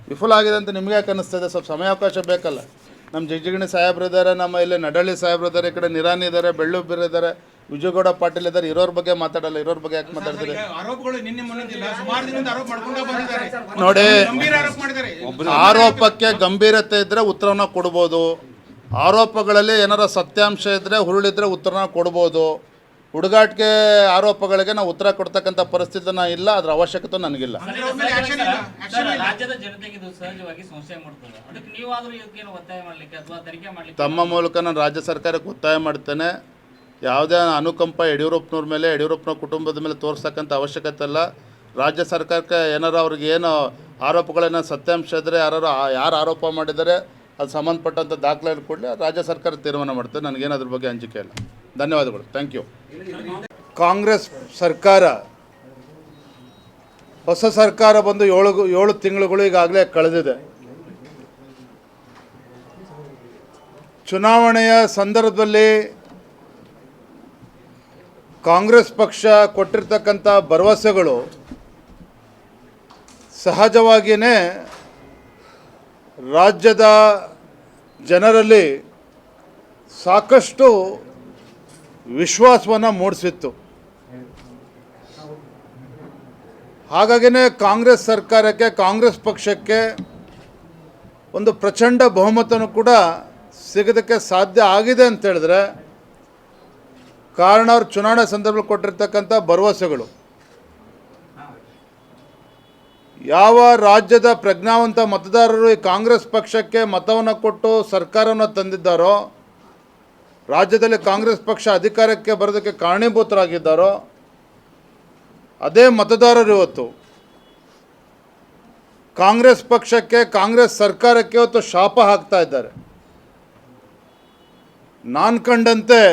ವಿಫಲ ಆಗಿದೆ ಅಂತ ನಿಮಗೆ ಯಾಕೆ ಅನ್ನಿಸ್ತದೆ? ಸ್ವಲ್ಪ ಸಮಯಾವಕಾಶ ಬೇಕಲ್ಲ. ನಮ್ಮ ಜಿಗಜಿಗಣಿ ಸಾಹೇಬ್ರು ಇದ್ದಾರೆ, ನಮ್ಮ ಇಲ್ಲಿ ನಡಳ್ಳಿ ಸಾಹೇಬ್ರು ಇದ್ದಾರೆ, ಈ ಕಡೆ ನಿರಾನಿ ಇದ್ದಾರೆ, ಬೆಳ್ಳುಬ್ಬಿರು ಇದ್ದಾರೆ, ವಿಜಯಗೌಡ ಪಾಟೀಲ್ ಇದ್ದಾರೆ. ಇರೋರ ಬಗ್ಗೆ ಮಾತಾಡಲ್ಲ, ಇರೋರ ಬಗ್ಗೆ ಯಾಕೆ ಮಾತಾಡ್ತಾರೆ ನೋಡಿ? ಆರೋಪಕ್ಕೆ ಗಂಭೀರತೆ ಇದ್ದರೆ ಉತ್ತರವನ್ನು ಕೊಡ್ಬೋದು. ಆರೋಪಗಳಲ್ಲಿ ಏನಾರ ಸತ್ಯಾಂಶ ಇದ್ದರೆ ಹುರುಳಿದ್ರೆ ಉತ್ತರನ ಕೊಡ್ಬೋದು. ಹುಡುಗಾಟಿಕೆ ಆರೋಪಗಳಿಗೆ ನಾವು ಉತ್ತರ ಕೊಡ್ತಕ್ಕಂಥ ಪರಿಸ್ಥಿತಿ ಇಲ್ಲ, ಅದರ ಅವಶ್ಯಕತೆ ನನಗಿಲ್ಲ. ತಮ್ಮ ಮೂಲಕ ನಾನು ರಾಜ್ಯ ಸರ್ಕಾರಕ್ಕೆ ಒತ್ತಾಯ ಮಾಡ್ತೇನೆ. ಯಾವುದೇ ಅನುಕಂಪ ಯಡಿಯೂರಪ್ಪನವ್ರ ಮೇಲೆ, ಯಡಿಯೂರಪ್ಪನ ಕುಟುಂಬದ ಮೇಲೆ ತೋರಿಸ್ತಕ್ಕಂಥ ಅವಶ್ಯಕತೆ ಇಲ್ಲ. ರಾಜ್ಯ ಸರ್ಕಾರಕ್ಕೆ ಏನಾರು ಅವ್ರಿಗೆ ಏನು ಆರೋಪಗಳೇನೋ ಸತ್ಯಾಂಶ ಇದ್ದರೆ ಯಾರು ಆರೋಪ ಮಾಡಿದ್ದಾರೆ ಅದು ಸಂಬಂಧಪಟ್ಟಂಥ ದಾಖಲೆ ಕೊಡಲಿ, ರಾಜ್ಯ ಸರ್ಕಾರ ತೀರ್ಮಾನ ಮಾಡ್ತೇವೆ. ನನಗೇನು ಅದ್ರ ಬಗ್ಗೆ ಅಂಜಿಕೆ ಇಲ್ಲ. ಧನ್ಯವಾದಗಳು. Thank you. ಕಾಂಗ್ರೆಸ್ ಸರ್ಕಾರ, ಹೊಸ ಸರ್ಕಾರ ಬಂದು ಏಳು ತಿಂಗಳುಗಳು ಈಗಾಗಲೇ ಕಳೆದಿದೆ. ಚುನಾವಣೆಯ ಸಂದರ್ಭದಲ್ಲಿ ಕಾಂಗ್ರೆಸ್ ಪಕ್ಷ ಕೊಟ್ಟಿರ್ತಕ್ಕಂಥ ಭರವಸೆಗಳು ಸಹಜವಾಗಿಯೇ ರಾಜ್ಯದ ಜನರಲ್ಲಿ ಸಾಕಷ್ಟು ವಿಶ್ವಾಸವನ್ನು ಮೂಡಿಸಿತ್ತು. ಹಾಗಾಗಿನೇ ಕಾಂಗ್ರೆಸ್ ಸರ್ಕಾರಕ್ಕೆ, ಕಾಂಗ್ರೆಸ್ ಪಕ್ಷಕ್ಕೆ ಒಂದು ಪ್ರಚಂಡ ಬಹುಮತನೂ ಕೂಡ ಸಿಗೋದಕ್ಕೆ ಸಾಧ್ಯ ಆಗಿದೆ ಅಂತ ಹೇಳಿದ್ರೆ ಕಾರಣ ಅವ್ರು ಚುನಾವಣೆ ಸಂದರ್ಭದಲ್ಲಿ ಕೊಟ್ಟಿರ್ತಕ್ಕಂಥ ಭರವಸೆಗಳು. ಯಾವ ರಾಜ್ಯದ ಪ್ರಜ್ಞಾವಂತ ಮತದಾರರು ಈ ಕಾಂಗ್ರೆಸ್ ಪಕ್ಷಕ್ಕೆ ಮತವನ್ನು ಕೊಟ್ಟು ಸರ್ಕಾರವನ್ನು ತಂದಿದ್ದಾರೋ, ರಾಜ್ಯದಲ್ಲಿ ಕಾಂಗ್ರೆಸ್ ಪಕ್ಷ ಅಧಿಕಾರಕ್ಕೆ ಬರೋದಕ್ಕೆ ಕಾರಣೀಭೂತರಾಗಿದ್ದಾರೋ ಅದೇ ಮತದಾರರು ಇವತ್ತು ಕಾಂಗ್ರೆಸ್ ಪಕ್ಷಕ್ಕೆ, ಕಾಂಗ್ರೆಸ್ ಸರ್ಕಾರಕ್ಕೆ ಇವತ್ತು ಶಾಪ ಹಾಕ್ತಾ ಇದ್ದಾರೆ. ನಾನು ಕಂಡಂತೆ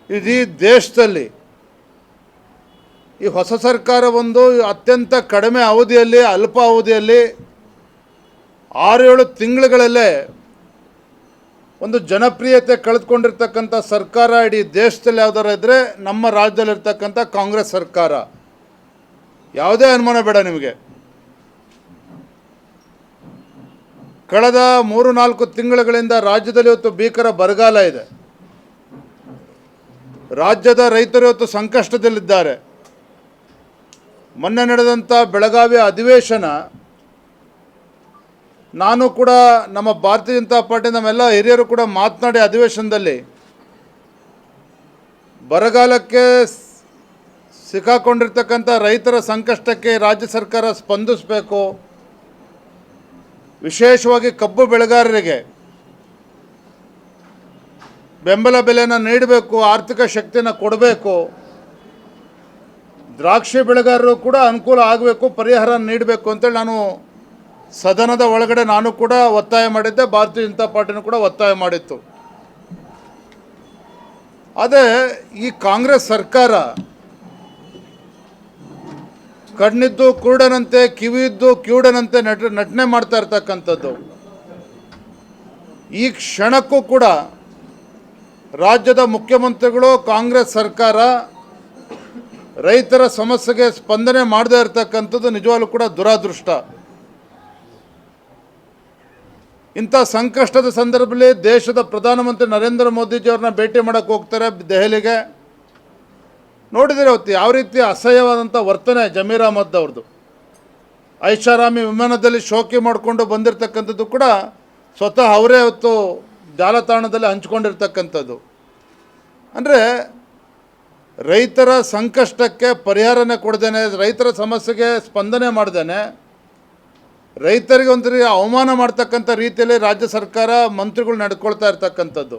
ಇಡೀ ದೇಶದಲ್ಲಿ ಈ ಹೊಸ ಸರ್ಕಾರ ಒಂದು ಅತ್ಯಂತ ಕಡಿಮೆ ಅವಧಿಯಲ್ಲಿ, ಅಲ್ಪ ಅವಧಿಯಲ್ಲಿ 6-7 ತಿಂಗಳುಗಳಲ್ಲೇ ಒಂದು ಜನಪ್ರಿಯತೆ ಕಳೆದುಕೊಂಡಿರ್ತಕ್ಕಂಥ ಸರ್ಕಾರ ಇಡೀ ದೇಶದಲ್ಲಿ ಯಾವುದಾರು ಇದ್ದರೆ ನಮ್ಮ ರಾಜ್ಯದಲ್ಲಿರ್ತಕ್ಕಂಥ ಕಾಂಗ್ರೆಸ್ ಸರ್ಕಾರ. ಯಾವುದೇ ಅನುಮಾನ ಬೇಡ ನಿಮಗೆ. ಕಳೆದ 3-4 ತಿಂಗಳುಗಳಿಂದ ರಾಜ್ಯದಲ್ಲಿ ಇವತ್ತು ಭೀಕರ ಬರಗಾಲ ಇದೆ. ರಾಜ್ಯದ ರೈತರು ಇವತ್ತು ಸಂಕಷ್ಟದಲ್ಲಿದ್ದಾರೆ. ಮೊನ್ನೆ ನಡೆದಂಥ ಬೆಳಗಾವಿಯ ಅಧಿವೇಶನ, ನಾನು ಕೂಡ ನಮ್ಮ ಭಾರತೀಯ ಜನತಾ ಪಾರ್ಟಿ ನಮ್ಮೆಲ್ಲ ಹಿರಿಯರು ಕೂಡ ಮಾತನಾಡಿ ಅಧಿವೇಶನದಲ್ಲಿ ಬರಗಾಲಕ್ಕೆ ಸಿಕ್ಕಾಕೊಂಡಿರ್ತಕ್ಕಂಥ ರೈತರ ಸಂಕಷ್ಟಕ್ಕೆ ರಾಜ್ಯ ಸರ್ಕಾರ ಸ್ಪಂದಿಸಬೇಕು, ವಿಶೇಷವಾಗಿ ಕಬ್ಬು ಬೆಳೆಗಾರರಿಗೆ ಬೆಂಬಲ ಬೆಲೆಯನ್ನು ನೀಡಬೇಕು, ಆರ್ಥಿಕ ಶಕ್ತಿಯನ್ನು ಕೊಡಬೇಕು, ದ್ರಾಕ್ಷಿ ಬೆಳೆಗಾರರು ಕೂಡ ಅನುಕೂಲ ಆಗಬೇಕು, ಪರಿಹಾರ ನೀಡಬೇಕು ಅಂತೇಳಿ ನಾನು ಸದನದ ಒಳಗಡೆ ನಾನು ಕೂಡ ಒತ್ತಾಯ ಮಾಡಿದ್ದೆ, ಭಾರತೀಯ ಜನತಾ ಪಾರ್ಟಿನೂ ಕೂಡ ಒತ್ತಾಯ ಮಾಡಿತ್ತು. ಅದೇ ಈ ಕಾಂಗ್ರೆಸ್ ಸರ್ಕಾರ ಕಣ್ಣಿದ್ದು ಕುರುಡನಂತೆ, ಕಿವಿಯಿದ್ದು ಕಿವುಡನಂತೆ ನಟನೆ ಮಾಡ್ತಾ ಇರ್ತಕ್ಕಂಥದ್ದು. ಈ ಕ್ಷಣಕ್ಕೂ ಕೂಡ ರಾಜ್ಯದ ಮುಖ್ಯಮಂತ್ರಿಗಳು, ಕಾಂಗ್ರೆಸ್ ಸರ್ಕಾರ ರೈತರ ಸಮಸ್ಯೆಗೆ ಸ್ಪಂದನೆ ಮಾಡದೇ ಇರತಕ್ಕಂಥದ್ದು ನಿಜವಾಗ್ಲೂ ಕೂಡ ದುರಾದೃಷ್ಟ. ಇಂಥ ಸಂಕಷ್ಟದ ಸಂದರ್ಭದಲ್ಲಿ ದೇಶದ ಪ್ರಧಾನಮಂತ್ರಿ ನರೇಂದ್ರ ಮೋದಿಜಿಯವ್ರನ್ನ ಭೇಟಿ ಮಾಡೋಕ್ಕೆ ಹೋಗ್ತಾರೆ ದೆಹಲಿಗೆ. ನೋಡಿದರೆ ಅವತ್ತು ಯಾವ ರೀತಿ ಅಸಹ್ಯವಾದಂಥ ವರ್ತನೆ ಜಮೀರ್ ಅಹಮದ್ ಅವ್ರದ್ದು. ಐಷಾರಾಮಿ ವಿಮಾನದಲ್ಲಿ ಶೋಕಿ ಮಾಡಿಕೊಂಡು ಬಂದಿರತಕ್ಕಂಥದ್ದು ಕೂಡ ಸ್ವತಃ ಅವರೇ ಅವತ್ತು ಜಾಲತಾಣದಲ್ಲಿ ಹಂಚ್ಕೊಂಡಿರ್ತಕ್ಕಂಥದ್ದು. ಅಂದರೆ ರೈತರ ಸಂಕಷ್ಟಕ್ಕೆ ಪರಿಹಾರನೇ ಕೊಡ್ದೇನೆ, ರೈತರ ಸಮಸ್ಯೆಗೆ ಸ್ಪಂದನೆ ಮಾಡ್ದೇನೆ, ರೈತರಿಗೆ ಒಂದು ಅವಮಾನ ಮಾಡ್ತಕ್ಕಂಥ ರೀತಿಯಲ್ಲಿ ರಾಜ್ಯ ಸರ್ಕಾರ ಮಂತ್ರಿಗಳು ನಡ್ಕೊಳ್ತಾ ಇರ್ತಕ್ಕಂಥದ್ದು.